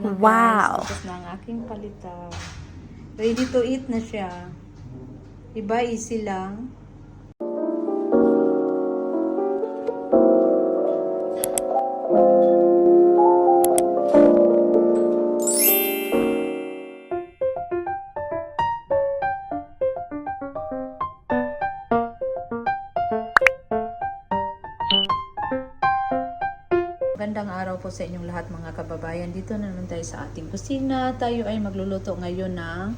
na Wow. guys, tapos na ang aking palitaw. Ready to eat na siya. Diba, easy lang. Magandang araw po sa inyong lahat mga kababayan. Dito na naman tayo sa ating kusina. Tayo ay magluluto ngayon ng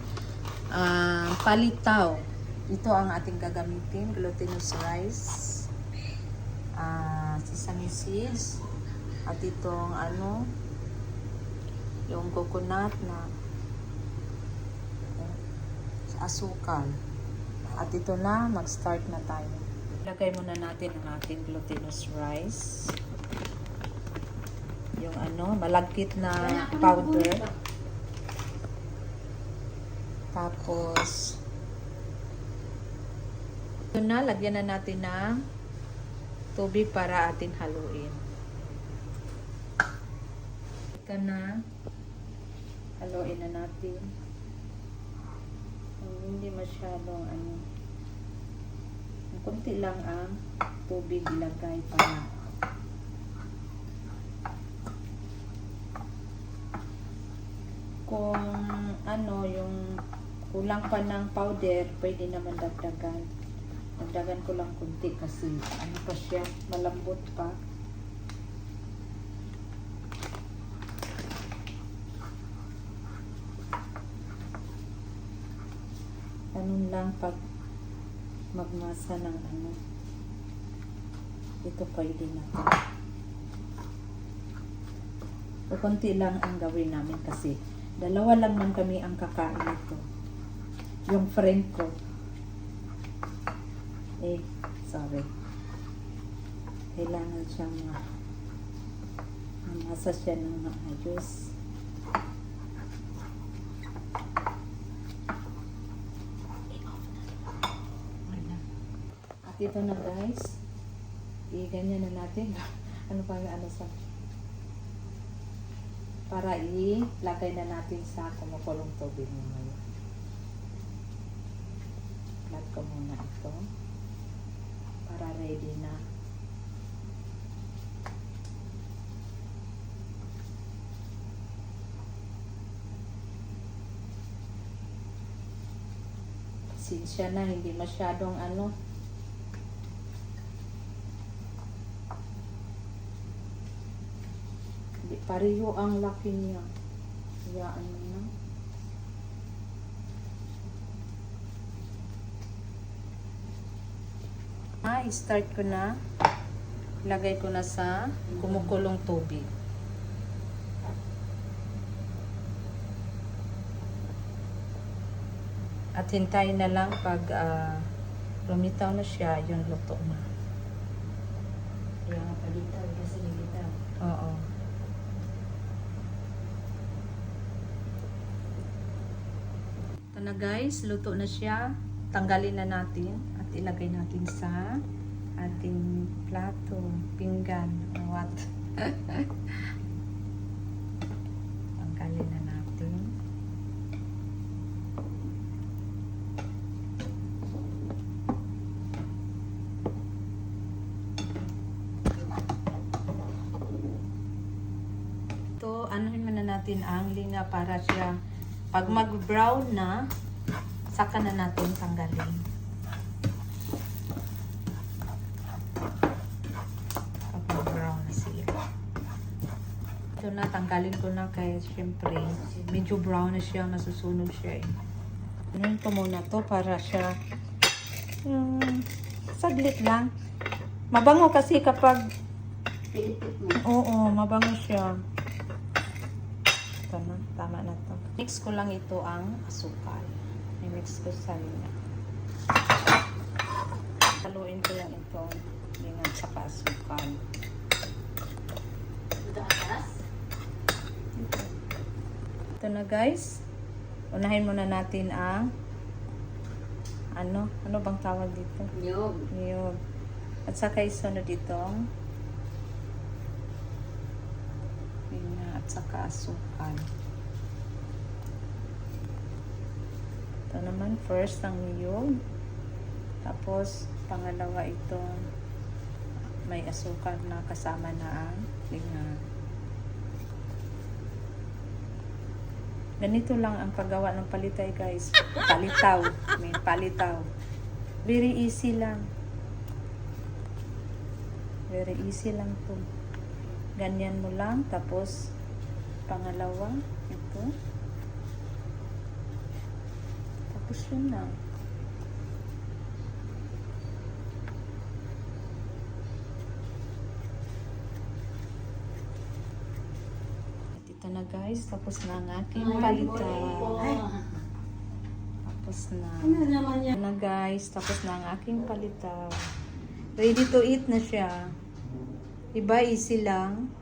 palitaw. Ito ang ating gagamitin. Glutinous rice, sesame seeds, at itong yung coconut na asukal. At ito na, mag-start na tayo. Ilagay muna natin ang ating glutinous rice. Yung malagkit na powder. Tapos ito na, lagyan na natin ng tubig para atin haluin. Ito na, haluin na natin. Hindi masyadong kunti lang ang tubig ilagay para kung yung kulang pa ng powder, pwede naman dagdagan. Dagdagan ko lang kunti kasi pa siya, malambot pa. Ganun lang pag magmasa ng ito pwede na to. O konti lang ang gawin namin kasi dalawa lang man kami ang kakain ito. Yung friend ko. Sorry. Kailangan siyang mamasa siya ng maayos. At ito na guys. I-ganyan na natin. Para ilagay na natin sa kumukulong tubig ngayon. Flat ko muna ito. Para ready na. Sinsya na, hindi masyadong pareho ang laki niya. Kaya na. I-start ko na. Ilagay ko na sa kumukulong tubig. At hintayin na lang pag lumitaw na siya, yung luto na. Kaya nga palitaw kasi nilitaw. Oo. Ito na guys, luto na siya. Tanggalin na natin at ilagay natin sa ating plato, pinggan, or what. Tanggalin na natin. Ito, anuhin muna natin ang linga para siya pag mag-brown na, saka na natin tanggalin. Pag mag-brown na siya. Ito na, tanggalin ko na kaya syempre, medyo brown na siya, masusunog siya eh. Anuhin ko muna to para siya, saglit lang. Mabango kasi kapag, oo, mabango siya. Tama na to. Mix ko lang ito ang asukal. I-mix ko sa linya. Haluin ko lang ito. Lingan saka asukal. Ito na guys. Unahin muna natin ang ano bang tawag dito? Niyog. Niyog. At saka isunod itong at saka asukal. Ito naman, first ang niyog. Tapos, pangalawa itong may asukal na kasama na ang linga. Ganito lang ang paggawa ng palitay, guys. Palitaw. May palitaw. Very easy lang. Very easy lang to. Ganyan mo lang. Tapos, pangalawa, ito. Tapos yun lang. Ito na, guys. Tapos na ang aking palitaw. Tapos na. Ano naman yan? Na, guys. Tapos na ang aking palitaw. Ready to eat na siya. Diba, easy lang.